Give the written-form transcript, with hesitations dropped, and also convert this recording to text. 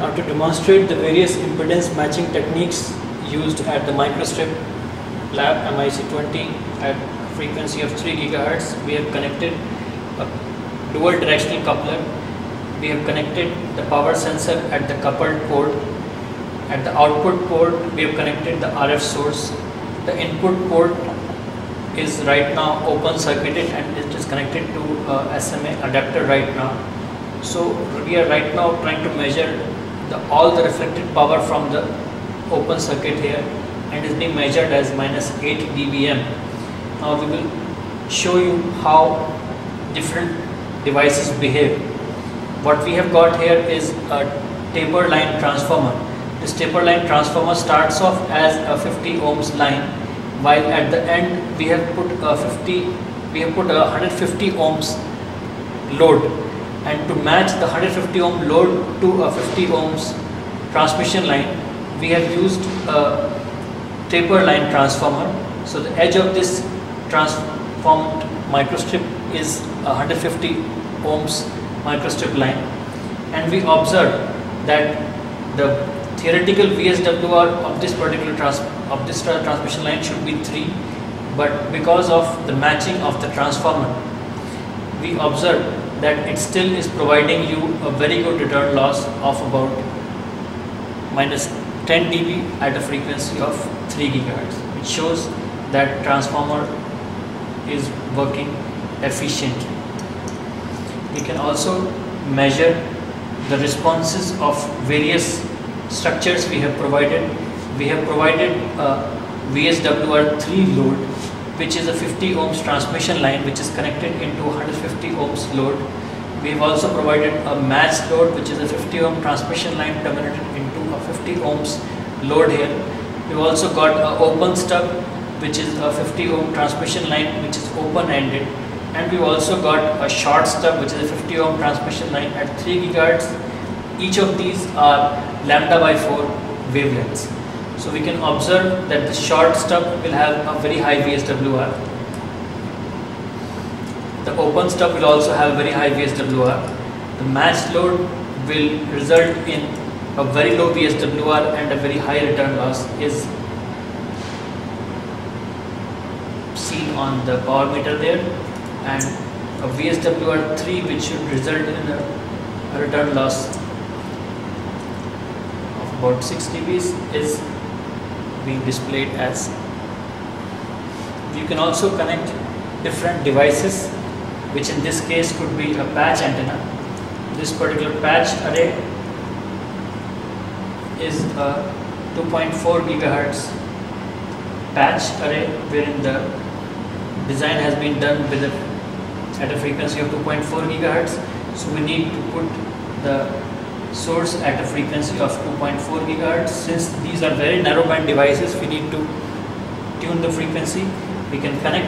Now to demonstrate the various impedance matching techniques used at the microstrip lab MIC20 at frequency of 3 GHz, we have connected a dual directional coupler. We have connected the power sensor at the coupled port. At the output port, we have connected the RF source. The input port is right now open circuited and it is connected to SMA adapter right now. So we are right now trying to measure all the reflected power from the open circuit here, and is being measured as -8 dBm. Now we will show you how different devices behave. What we have got here is a taper line transformer. This taper line transformer starts off as a 50 ohms line, while at the end we have put a 150 ohms load, and to match the 150 ohm load to a 50 ohms transmission line, we have used a taper line transformer. So the edge of this transformed microstrip is a 150 ohms microstrip line, and we observe that the theoretical VSWR of this particular transmission line should be 3, but because of the matching of the transformer, we observe that it still is providing you a very good return loss of about -10 dB at a frequency of 3 GHz, which shows that transformer is working efficiently. We can also measure the responses of various structures we have provided. We have provided a VSWR3 load, which is a 50 ohms transmission line which is connected into 150 ohms load. We have also provided a matched load, which is a 50 ohm transmission line terminated into a 50 ohms load here. We've also got an open stub, which is a 50 ohm transmission line which is open-ended, and we've also got a short stub, which is a 50 ohm transmission line at 3 GHz. Each of these are λ/4 wavelengths. So we can observe that the short stub will have a very high VSWR. The open stub will also have a very high VSWR. The matched load will result in a very low VSWR and a very high return loss, is seen on the power meter there, and a VSWR3 which should result in a return loss of about 6 dB is being displayed as. You can also connect different devices, which in this case could be a patch antenna. This particular patch array is a 2.4 GHz patch array, wherein the design has been done with at a frequency of 2.4 GHz. So we need to put the source at a frequency of 2.4 GHz. Since these are very narrow band devices, we need to tune the frequency. We can connect